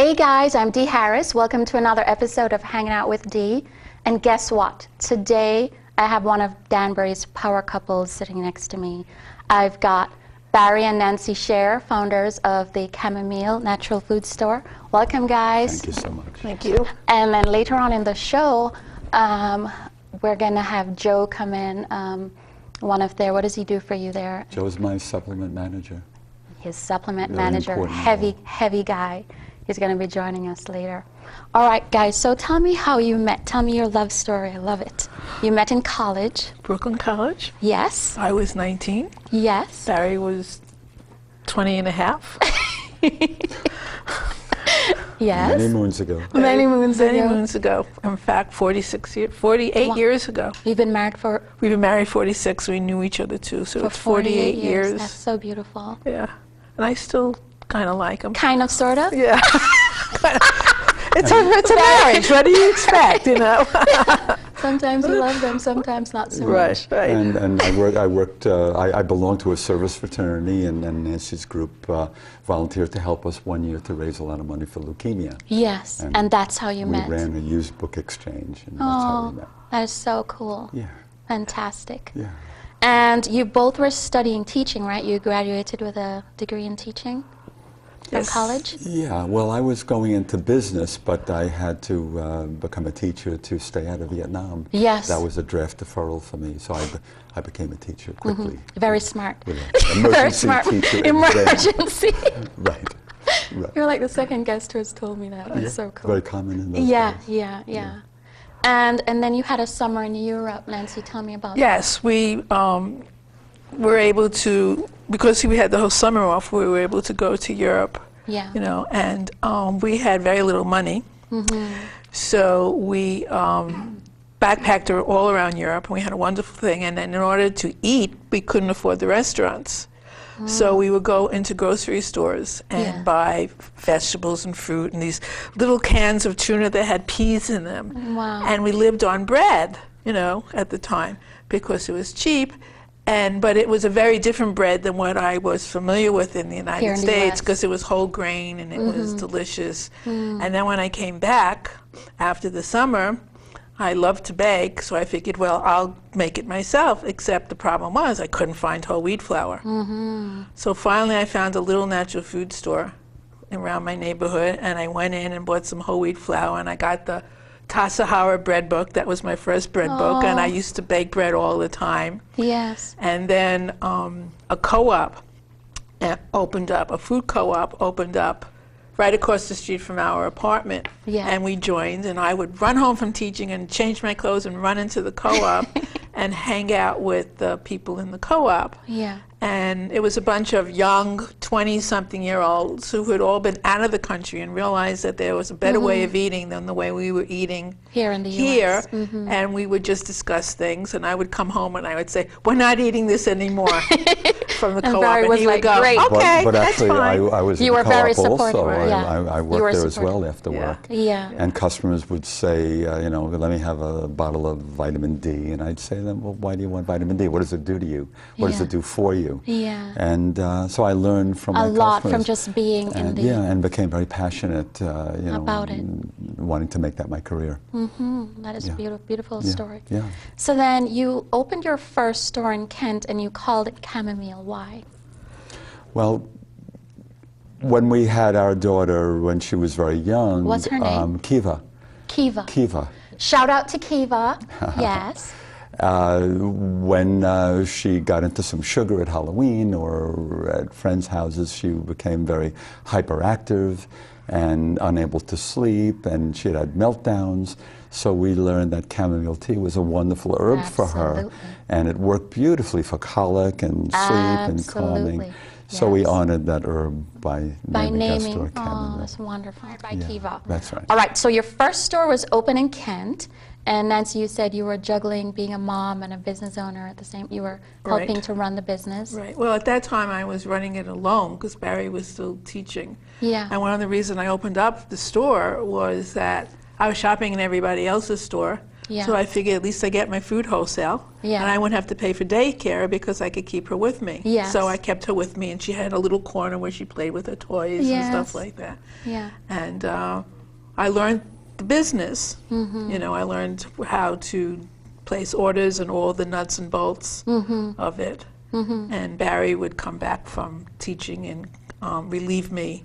Hey guys, I'm Dee Harris. Welcome to another episode of Hanging Out with Dee. And guess what? Today I have one of Danbury's power couples sitting next to me. I've got Barry and Nancy Scher, founders of the Chamomile Natural Food Store. Welcome, guys. Thank you so much. Thank you. And then later on in the show, we're going to have Joe come in. What does he do for you there? Joe's my supplement manager. His supplement Very manager, important heavy guy. He's going to be joining us later. All right, guys, so tell me how you met. Tell me your love story. I love it. You met in college. Brooklyn College. Yes. I was 19. Yes. Barry was 20 and a half. Yes. Many moons ago. Many moons ago. In fact, 48 years ago. We've been married for? We've been married 46. We knew each other too, so it's 48 years. That's so beautiful. Yeah. And I still kind of like him. Kind of, sort of? Yeah. It's a marriage. What do you expect, you know? Sometimes you love them, sometimes not so much. Right. And I belonged to a service fraternity, and Nancy's group volunteered to help us one year to raise a lot of money for leukemia. Yes, and that's how you met. We ran a used book exchange, and that's how we met. That is so cool. Yeah. Fantastic. Yeah. And you both were studying teaching, right? You graduated with a degree in teaching? From college? Yeah, well, I was going into business, but I had to become a teacher to stay out of Vietnam. Yes. That was a draft deferral for me, so I became a teacher quickly. Very smart. Emergency Very smart. teacher. Emergency. Right. You're like the second guest who has told me that. That's so cool. Very common in those days. Yeah. And then you had a summer in Europe. Nancy, tell me about that. Yes, we were able to, because we had the whole summer off, we were able to go to Europe. Yeah. You know, and we had very little money. So we backpacked all around Europe, and we had a wonderful thing. And then in order to eat, we couldn't afford the restaurants. So we would go into grocery stores and buy vegetables and fruit and these little cans of tuna that had peas in them. Wow. And we lived on bread, you know, at the time, because it was cheap. But it was a very different bread than what I was familiar with in the United States, because it was whole grain and it was delicious. And then when I came back after the summer, I loved to bake, so I figured, well, I'll make it myself, except the problem was I couldn't find whole wheat flour. So finally I found a little natural food store around my neighborhood, and I went in and bought some whole wheat flour, and I got the Tasahara bread book. That was my first bread book, and I used to bake bread all the time. Yes. And then a co-op opened up, a food co-op opened up right across the street from our apartment. Yeah. And we joined, and I would run home from teaching and change my clothes and run into the co-op and hang out with the people in the co-op. Yeah. And it was a bunch of young 20-something-year-olds who had all been out of the country and realized that there was a better way of eating than the way we were eating here in the US. US. And we would just discuss things, and I would come home and I would say, we're not eating this anymore from the co-op. Barry And was he like, would go, great. okay, but that's actually, fine. I was You in were the very co-op also. supportive, yeah. I You worked were there as supportive. well after work. Yeah. And customers would say, you know, let me have a bottle of vitamin D. And I'd say to them, well, why do you want vitamin D? What does it do to you? What does it do for you? Yeah. And so I learned from my A lot customers. from just being in the... Yeah, and became very passionate, you know, about it. wanting to make that my career. That is a beautiful story. Yeah. So then you opened your first store in Kent and you called it Chamomile. Why? Well, when we had our daughter when she was very young, What's her name? Kiva. Kiva. Kiva. Shout out to Kiva. Yes. When she got into some sugar at Halloween or at friends' houses, she became very hyperactive and unable to sleep, and she had meltdowns. So we learned that chamomile tea was a wonderful herb for her, and it worked beautifully for colic and sleep and calming. So we honored that herb by naming our store chamomile. Oh, that's wonderful. By Kiva. That's right. All right, so your first store was open in Kent, and Nancy, you said you were juggling being a mom and a business owner at the same. You were helping to run the business. Right. Well, at that time I was running it alone because Barry was still teaching. Yeah. And one of the reasons I opened up the store was that I was shopping in everybody else's store, Yeah. So I figured at least I get my food wholesale. Yeah. And I wouldn't have to pay for daycare because I could keep her with me. Yes. So I kept her with me, and she had a little corner where she played with her toys and stuff like that. Yeah. And I learned the business. You know, I learned how to place orders and all the nuts and bolts of it. And Barry would come back from teaching and relieve me,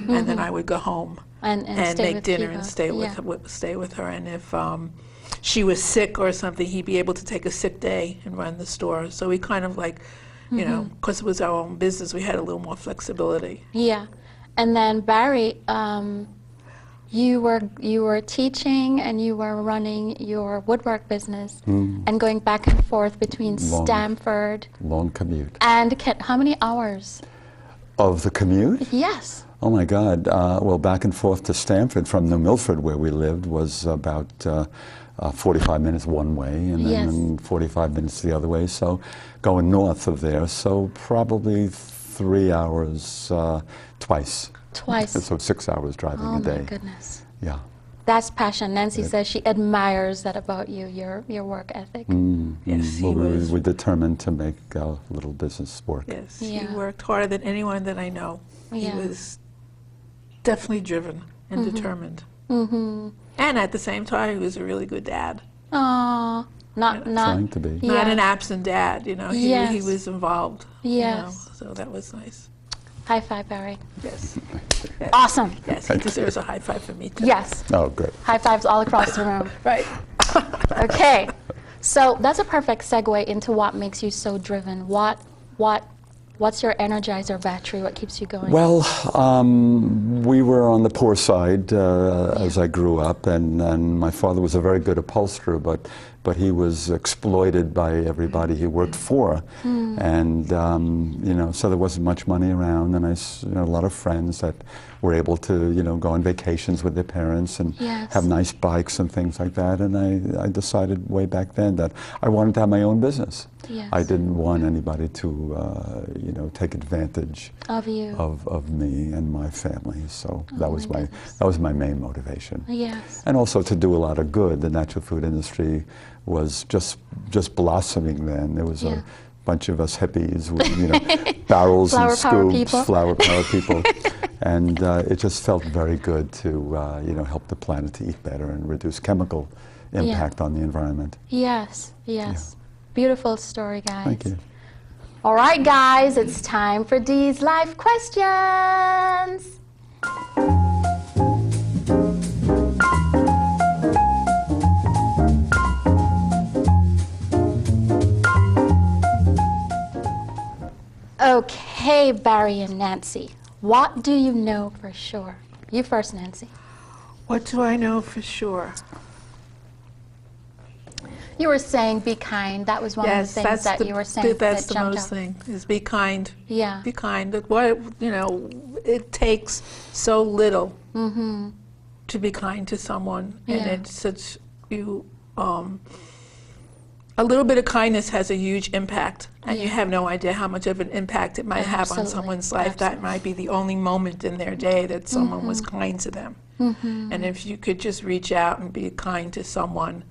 and then I would go home And stay make with dinner Eva. and stay Yeah. stay with her. And if she was sick or something, he'd be able to take a sick day and run the store. So we kind of like, you know, because it was our own business, we had a little more flexibility. Yeah. And then Barry, you were teaching and you were running your woodwork business and going back and forth between Stamford Long commute. and how many hours? Of the commute? Yes. Oh my God. Well, back and forth to Stamford from New Milford, where we lived, was about 45 minutes one way and then 45 minutes the other way. So going north of there, so probably 3 hours twice. Twice. So 6 hours driving Oh a day. my goodness. Yeah. That's passion. Nancy says she admires that about you, your work ethic. Yes, he Well, was. we're determined to make our little business work. Yes, Yeah. he worked harder than anyone that I know. Yeah. He was definitely driven and determined. And at the same time, he was a really good dad. Aw, not Trying to be. Yeah. Not an absent dad, you know. He Yes. was involved. You know, Yes. so that was nice. High five, Barry. Yes. Awesome. Yes, he deserves a high five from me too. Yes. Oh, good. High fives all across the room. Right. Okay. So that's a perfect segue into what makes you so driven. What's your energizer battery? What keeps you going? Well, we were on the poor side as I grew up, and my father was a very good upholsterer, but he was exploited by everybody he worked for, and you know, so there wasn't much money around, and a lot of friends that were able to, you know, go on vacations with their parents and Yes. have nice bikes and things like that, and I decided way back then that I wanted to have my own business. Yes. I didn't want anybody to, you know, take advantage Of you. of me and my family. So that was my my main motivation. Yes. And also to do a lot of good. The natural food industry was just blossoming then. There was Yeah. a bunch of us hippies with, you know, barrels Flower and power scoops, people. flower power people. And it just felt very good to, you know, help the planet to eat better and reduce chemical impact on the environment. Yes. Yes. Beautiful story, guys. Thank you. All right, guys, it's time for Dee's life questions. Okay, Barry and Nancy, what do you know for sure? You first, Nancy. What do I know for sure? You were saying be kind. That was one of the things that you were saying that's that the jumped most out. thing, is be kind. Yeah. Be kind. What, you know, it takes so little to be kind to someone, and Yeah. it's such a little bit of kindness has a huge impact, and you have no idea how much of an impact it might have on Absolutely. someone's life. That might be the only moment in their day that someone was kind to them. And if you could just reach out and be kind to someone,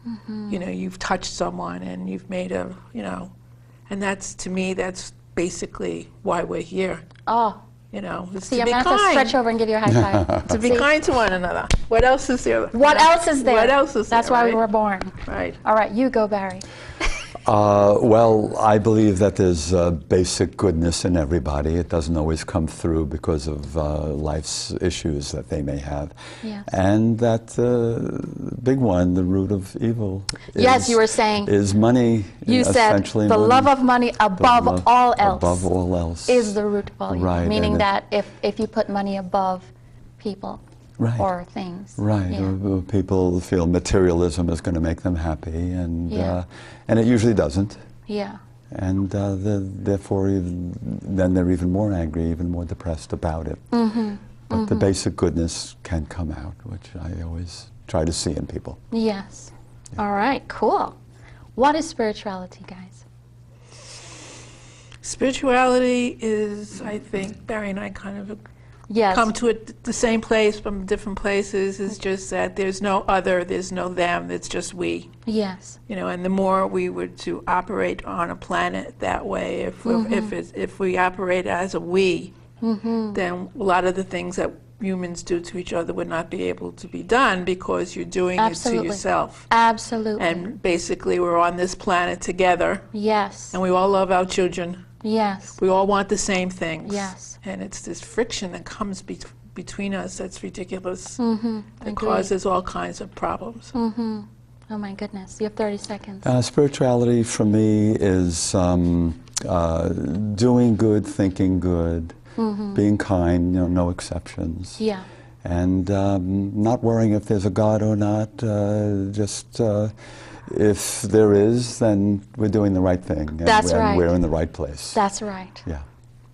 you know, you've touched someone and you've made a, you know, and that's, to me, that's basically why we're here, Oh, you know, is see, to I'm be going to have to kind, stretch over and give you a high five. to be See? kind to one another. What else is there? What else is there? What else is That's there, why we right? were born. Right. All right, you go, Barry. Well, I believe that there's basic goodness in everybody. It doesn't always come through because of life's issues that they may have. Yes. And that big one, the root of evil, Yes, you were saying. is money. You said essentially the money. love of money above love all else Above all else. is the root of all evil. Right, Meaning and that if you put money above people Right. or things. Right. Yeah. People feel materialism is going to make them happy, and it usually doesn't. Yeah. And therefore, then they're even more angry, even more depressed about it. But the basic goodness can come out, which I always try to see in people. Yes. All right, cool. What is spirituality, guys? Spirituality is, I think, Barry and I kind of Yes. come to the same place from different places. It's just that there's no other, there's no them, it's just we. Yes. You know, and the more we were to operate on a planet that way, if we operate as a we, then a lot of the things that humans do to each other would not be able to be done because you're doing Absolutely. it to yourself. Absolutely. And basically, we're on this planet together, yes. and we all love our children. Yes. We all want the same things. Yes. And it's this friction that comes between us that's ridiculous, Agreed. that causes all kinds of problems. Oh my goodness. You have 30 seconds. Spirituality for me is doing good, thinking good, being kind, no exceptions. Yeah. And not worrying if there's a God or not, just if there is, then we're doing the right thing. And, That's right. and we're in the right place. That's right. Yeah.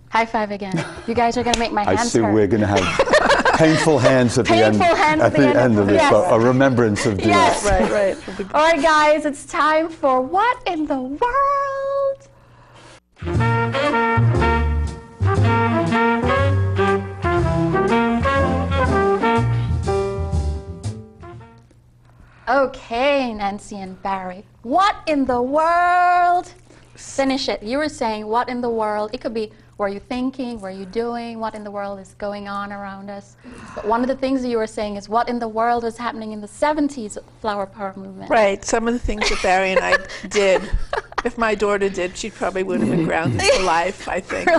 High five again. You guys are going to make my hands I see hurt. we're going to have painful hands at Painful the end, hands at the end of this, yes. a remembrance of Dee. Yes. Right. All right, guys, it's time for What in the World? Okay, Nancy and Barry. What in the world? Finish it. You were saying, what in the world? It could be, were you thinking? Were you doing? What in the world is going on around us? But one of the things that you were saying is, what in the world is happening in the 70s flower power movement? Right. Some of the things that Barry and I did, if my daughter did, she probably would have been grounded for life, I think.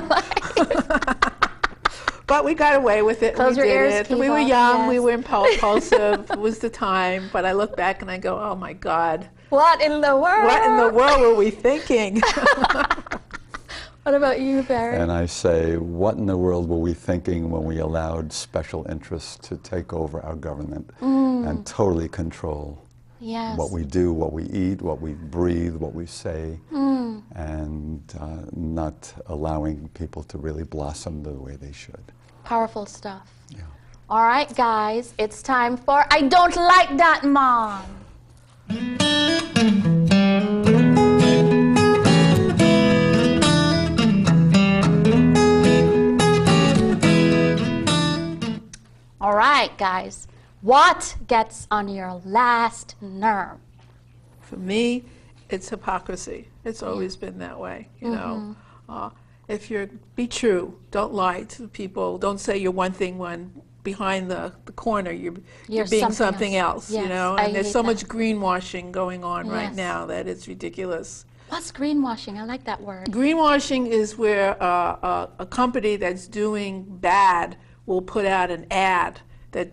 But we got away with it. Close we your did ears, it. We were people. young. We Yes. were impulsive. It was the time. But I look back and I go, oh my God, What in the world? what in the world were we thinking? What about you, Barry? And I say, what in the world were we thinking when we allowed special interests to take over our government and totally control Yes. what we do, what we eat, what we breathe, what we say, and not allowing people to really blossom the way they should. Powerful stuff. Yeah. All right, guys, it's time for I Don't Like That, Mom. All right, guys, what gets on your last nerve? For me, it's hypocrisy. It's always been that way, you know. If you're, be true. Don't lie to people. Don't say you're one thing when behind the corner you're being something else, Yes, you know. I And there's hate so that. much greenwashing going on right Yes. now that it's ridiculous. What's greenwashing? I like that word. Greenwashing is where a company that's doing bad will put out an ad that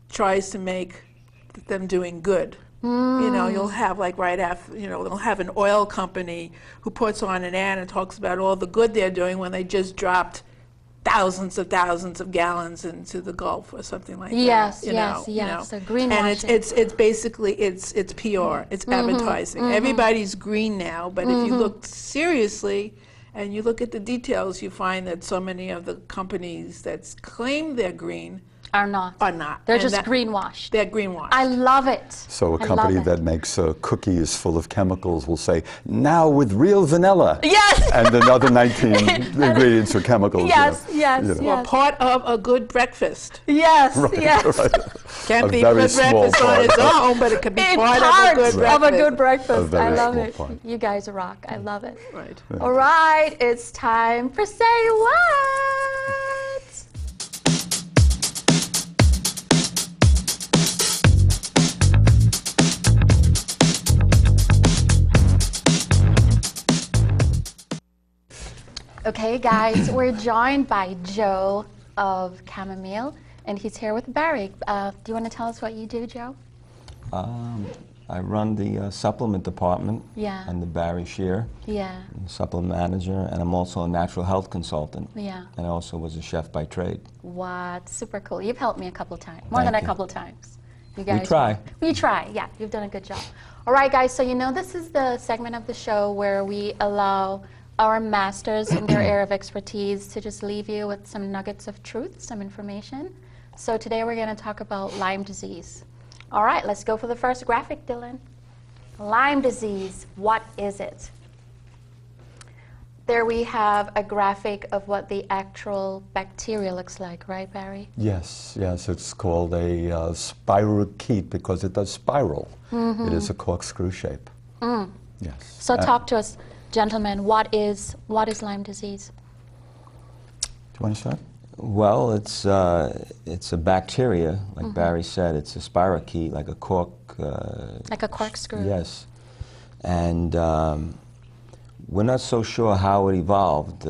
tries to make them doing good. You know, you'll have like right after, you know, they'll have an oil company who puts on an ad and talks about all the good they're doing when they just dropped thousands of gallons into the Gulf or something like Yes, that. You yes, know, yes. you know. So greenwashing. And it's basically it's PR, it's advertising. Everybody's green now, but if you look seriously and you look at the details, you find that so many of the companies that claim they're green Are not. are not. They're And just that- greenwashed. They're greenwashed. I love it. So a I company love it. that makes cookies full of chemicals will say, now with real vanilla. Yes. And another 19 ingredients are chemicals. Yes, you know. yes, You know. yes. Or part of a good breakfast. Yes, yes. Can't A be very good small breakfast on part. its own, but it can be It's part part of a good breakfast. of a good breakfast. A very I love small it. part. You guys rock. I love it. Right. All right, it's time for Say What? Okay, guys, we're joined by Joe of Chamomile, and he's here with Barry. Do you want to tell us what you do, Joe? I run the supplement department. Yeah. And the Barry Shear, Yeah, supplement manager, and I'm also a natural health consultant. yeah. And I also was a chef by trade. What? Super cool. You've helped me a couple of times, more than Thank a you. couple of times. You guys try. We try, yeah. You've done a good job. All right, guys, so you know this is the segment of the show where we allow our masters in their area of expertise to just leave you with some nuggets of truth, some information. So today we're going to talk about Lyme disease. All right, let's go for the first graphic, Dylan. Lyme disease, what is it? There we have a graphic of what the actual bacteria looks like, right, Barry? Yes, yes, it's called a spirochete because it does spiral. It is a corkscrew shape. Yes. So talk to us, gentlemen. What is Lyme disease? Do you want to start? Well, it's a bacteria, like Barry said. It's a spirochete, like a cork. Like a corkscrew. Yes. And we're not so sure how it evolved.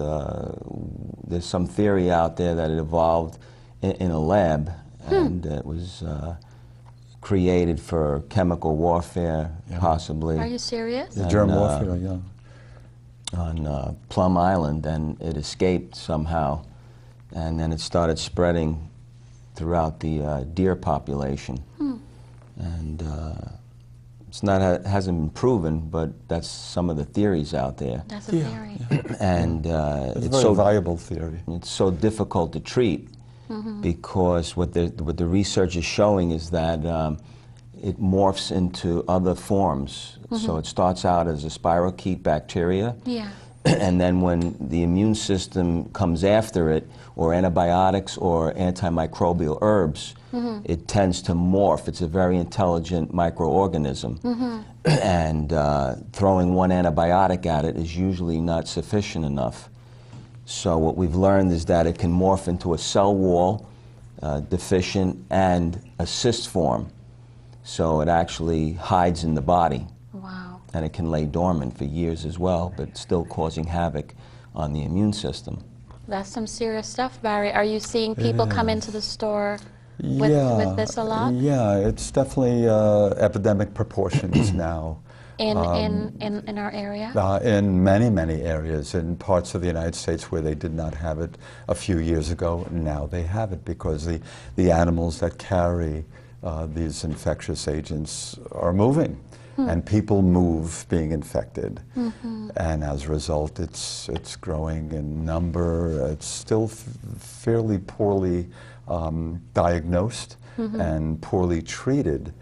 There's some theory out there that it evolved in a lab, and it was created for chemical warfare, possibly. Are you serious? The germ warfare, yeah. On Plum Island, and it escaped somehow, and then it started spreading throughout the deer population. And it's not hasn't been proven, but that's some of the theories out there. That's a theory. And It's a very viable theory. it's so difficult to treat because what the research is showing is that it morphs into other forms. So it starts out as a spirochete bacteria, Yeah. and then when the immune system comes after it, or antibiotics or antimicrobial herbs, it tends to morph. It's a very intelligent microorganism. And throwing one antibiotic at it is usually not sufficient enough. So what we've learned is that it can morph into a cell wall, deficient, and a cyst form. So it actually hides in the body. Wow. And it can lay dormant for years as well, but still causing havoc on the immune system. That's some serious stuff, Barry. Are you seeing people come into the store with this a lot? Yeah, it's definitely epidemic proportions now. In our area? In many, many areas, in parts of the United States where they did not have it a few years ago, now they have it because the animals that carry these infectious agents are moving. And people move being infected. And as a result, it's growing in number. It's still fairly poorly diagnosed and poorly treated.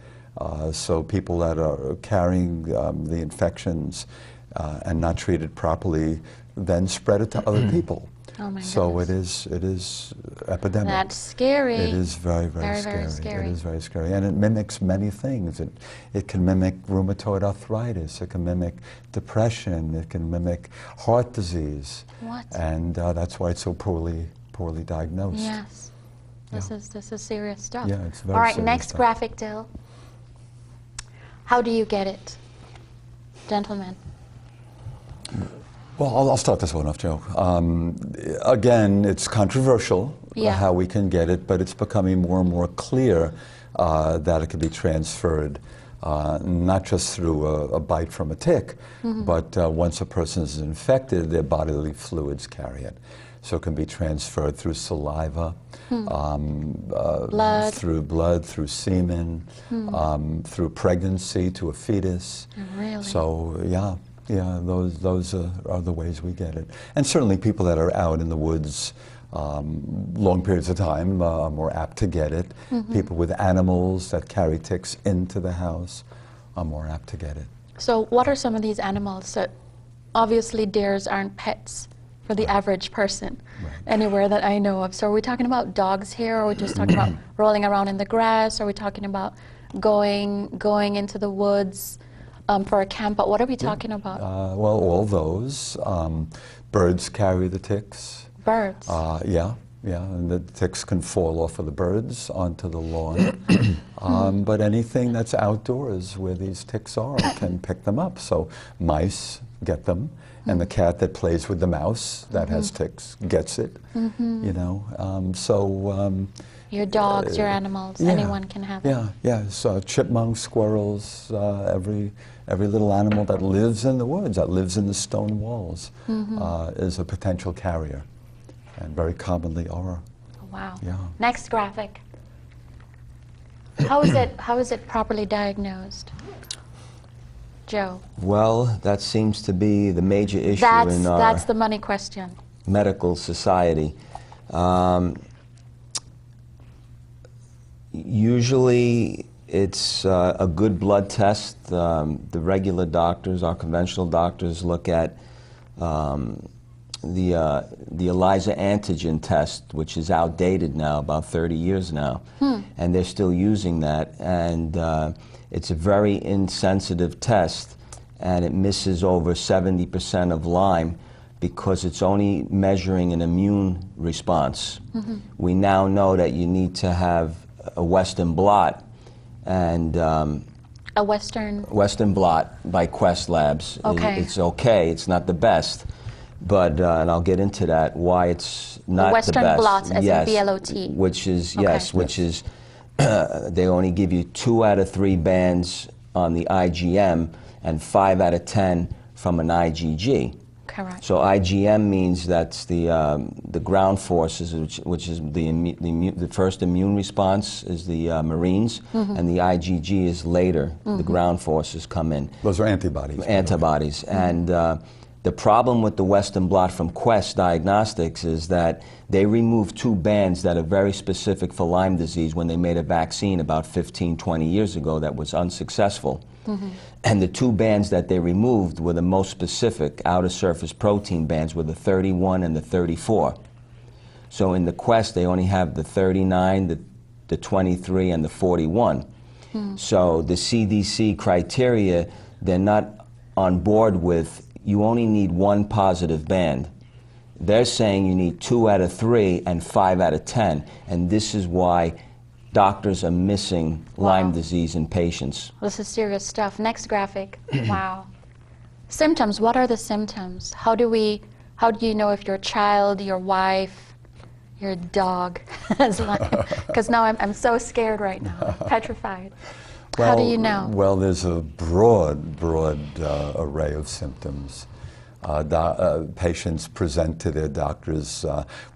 So people that are carrying the infections and not treated properly then spread it to other people. Oh my so goodness. it is epidemic. That's scary. It is very, very, scary. It is very scary. And it mimics many things. It can mimic rheumatoid arthritis. It can mimic depression. It can mimic heart disease. What? And that's why it's so poorly diagnosed. Yes. This is serious stuff. Yeah, it's very All right, serious next stuff. graphic, Dill. How do you get it? Gentlemen. Well, I'll start this one off, Joe. Again, it's controversial how we can get it, but it's becoming more and more clear that it can be transferred, not just through a bite from a tick, but once a person is infected, their bodily fluids carry it. So it can be transferred through saliva, Blood. through blood, through semen, through pregnancy to a fetus. Really? So, yeah, those are the ways we get it. And certainly people that are out in the woods long periods of time are more apt to get it. People with animals that carry ticks into the house are more apt to get it. So what are some of these animals? So obviously deers aren't pets for the average person anywhere that I know of. So are we talking about dogs here, or are we just talking about rolling around in the grass? Are we talking about going into the woods for a camp? But what are we talking about? Well, all those. Birds carry the ticks. Birds? Yeah, and the ticks can fall off of the birds onto the lawn. But anything that's outdoors where these ticks are can pick them up. So mice get them, and the cat that plays with the mouse that has ticks gets it, you know. Your dogs, your animals, anyone can have it. Yeah. So chipmunks, squirrels, every little animal that lives in the woods, that lives in the stone walls, is a potential carrier, and very commonly are. Wow. Yeah. Next graphic. How is it properly diagnosed? Joe. Well, that seems to be the major issue in our That's the money question. medical society. Usually it's a good blood test. The regular doctors, our conventional doctors, look at the ELISA antigen test, which is outdated now, about 30 years now, and they're still using that. And it's a very insensitive test, and it misses over 70% of Lyme because it's only measuring an immune response. We now know that you need to have a Western blot, and a Western blot by Quest Labs. Okay. It's okay. It's not the best, but and I'll get into that why it's not Western the best. blot, as yes, in BLOT. Which is Okay. yes, which is they only give you 2 out of 3 bands on the IgM and 5 out of 10 from an IgG. Correct. So IgM means that's the ground forces, which is the first immune response is the Marines, and the IgG is later. The ground forces come in. Those are antibodies. Antibodies. And the problem with the Western blot from Quest Diagnostics is that they removed 2 bands that are very specific for Lyme disease when they made a vaccine about 15, 20 years ago that was unsuccessful. And the 2 bands that they removed were the most specific outer surface protein bands, were the 31 and the 34. So in the Quest, they only have the 39, the 23, and the 41. So the CDC criteria, they're not on board with, you only need 1 positive band. They're saying you need 2 out of 3 and 5 out of 10. And this is why doctors are missing Lyme disease in patients. This is serious stuff. Next graphic. Wow. Symptoms. What are the symptoms? How do you know if your child, your wife, your dog has Lyme? Because now I'm so scared right now, petrified. Well, How do you know? Well, there's a broad array of symptoms. Patients present to their doctors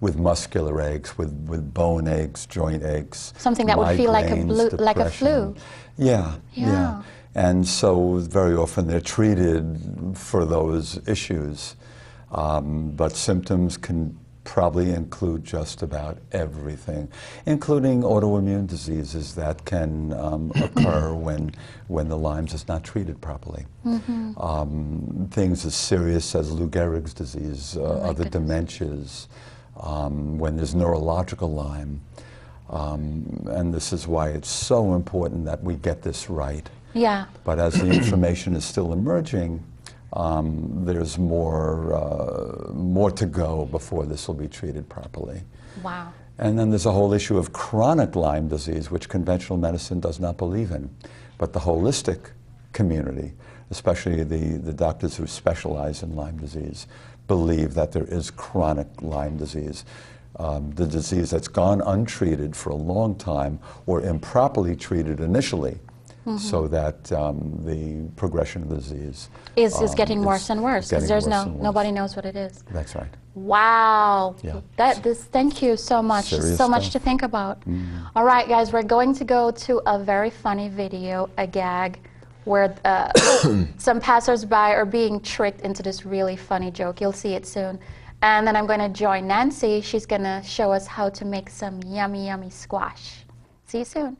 with muscular aches, with bone aches, joint aches. Something that would feel like a migraines, flu. Yeah. And so very often they're treated for those issues. But symptoms can probably include just about everything, including autoimmune diseases that can occur when the Lyme's is not treated properly. Things as serious as Lou Gehrig's disease, other dementias, when there's neurological Lyme. And this is why it's so important that we get this right. Yeah. But as the information is still emerging, there's more to go before this will be treated properly. Wow. And then there's a whole issue of chronic Lyme disease, which conventional medicine does not believe in. But the holistic community, especially the doctors who specialize in Lyme disease, believe that there is chronic Lyme disease. The disease that's gone untreated for a long time or improperly treated initially, so that the progression of the disease is getting worse and worse because there's nobody knows what it is. That's right. Wow. Yeah. Thank you so much. Serious So much stuff. to think about. All right, guys, we're going to go to a very funny video, a gag, where some passersby are being tricked into this really funny joke. You'll see it soon. And then I'm going to join Nancy. She's going to show us how to make some yummy, yummy squash. See you soon.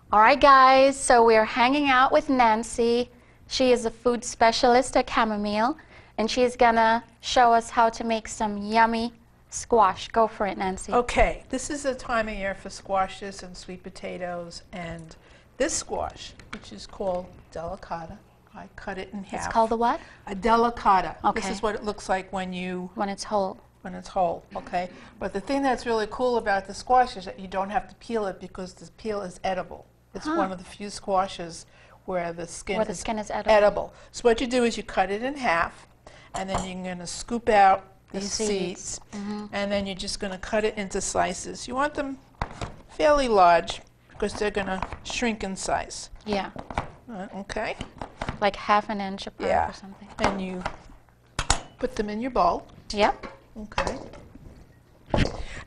All right, guys, so we're hanging out with Nancy. She is a food specialist at Chamomile, and she's gonna show us how to make some yummy squash. Go for it, Nancy. Okay, this is the time of year for squashes and sweet potatoes, and this squash, which is called delicata, I cut it in half. It's called the what? A delicata. Okay. This is what it looks like when it's whole. it's whole, okay? But the thing that's really cool about the squash is that you don't have to peel it because the peel is edible. It's one of the few squashes where the skin is edible. So what you do is you cut it in half, and then you're going to scoop out these seeds, and then you're just going to cut it into slices. You want them fairly large because they're going to shrink in size. Yeah. Okay? Like half an inch apart or something. And you put them in your bowl. Yep. Okay.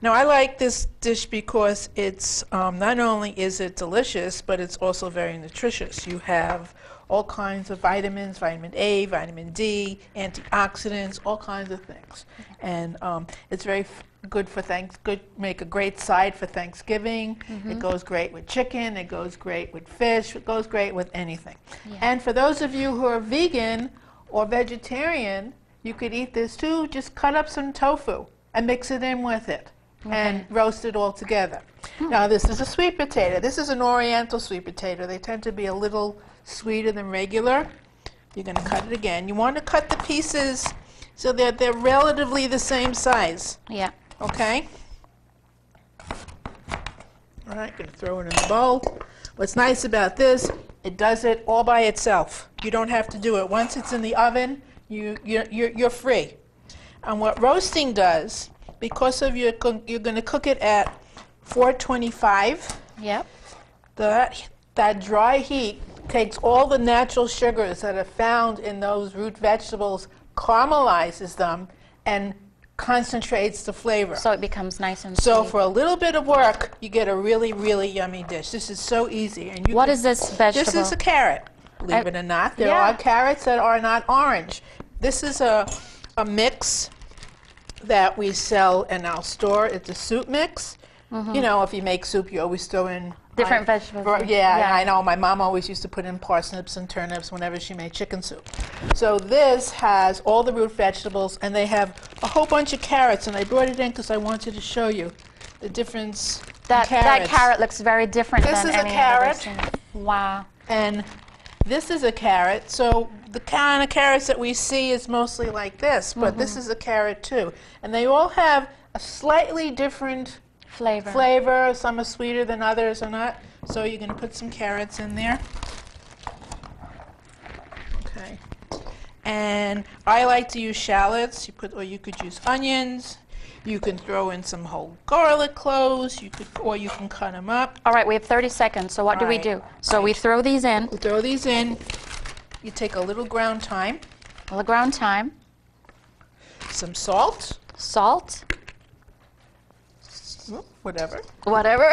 Now I like this dish because it's not only is it delicious, but it's also very nutritious. You have all kinds of vitamins, vitamin A, vitamin D, antioxidants, all kinds of things. And it's very good for make a great side for Thanksgiving. It goes great with chicken, it goes great with fish, it goes great with anything. Yeah. And for those of you who are vegan or vegetarian, you could eat this too. Just cut up some tofu and mix it in with it. And roast it all together. Now this is a sweet potato. This is an oriental sweet potato. They tend to be a little sweeter than regular. You're going to cut it again. You want to cut the pieces so that they're relatively the same size. Yeah. Okay? All right, going to throw it in the bowl. What's nice about this, it does it all by itself. You don't have to do it. Once it's in the oven, you're free. And what roasting does, because of you're going to cook it at 425. Yep. That dry heat takes all the natural sugars that are found in those root vegetables, caramelizes them, and concentrates the flavor. So it becomes nice and So sweet. for a little bit of work, you get a really, really yummy dish. This is so easy. And What is this vegetable? This is a carrot, believe it or not. There yeah. are carrots that are not orange. This is a mix that we sell in our store. It's a soup mix. You know, if you make soup, you always throw in Different vegetables. Yeah, I know. My mom always used to put in parsnips and turnips whenever she made chicken soup. So this has all the root vegetables, and they have a whole bunch of carrots. And I brought it in because I wanted to show you the difference. That carrot looks very different This than is a any carrot. other thing. Wow. And this is a carrot. So the kind of carrots that we see is mostly like this, but this is a carrot too. And they all have a slightly different flavor. Some are sweeter than others or not. So you're going to put some carrots in there. Okay. And I like to use shallots. Or you could use onions. You can throw in some whole garlic cloves. Or you can cut them up. All right, we have 30 seconds. So what do we do? So we throw these in. You throw these in. You take a little ground thyme. A little ground thyme. Some salt. Salt. Whatever. Whatever.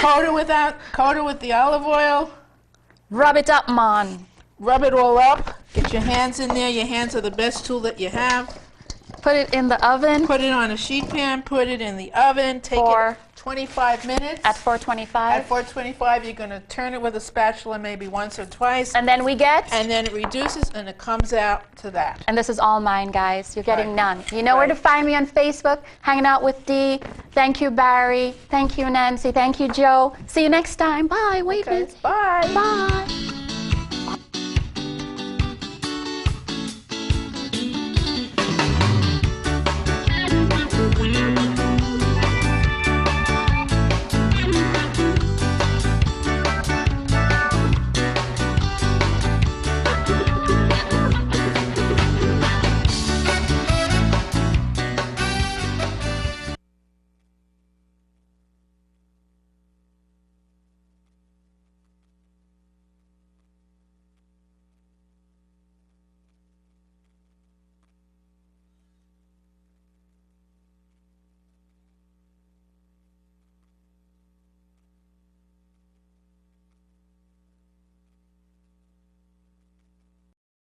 Coat it with the olive oil. Rub it up, man. Rub it all up. Get your hands in there. Your hands are the best tool that you have. Put it in the oven. Put it on a sheet pan. Put it in the oven. Take it 25 minutes. At 425. At 425, you're going to turn it with a spatula maybe once or twice. And then we get? And then it reduces and it comes out to that. And this is all mine, guys. You're getting none. You know where to find me on Facebook, Hanging Out with Dee. Thank you, Barry. Thank you, Nancy. Thank you, Joe. See you next time. Bye. Wait a minute. Bye. Bye.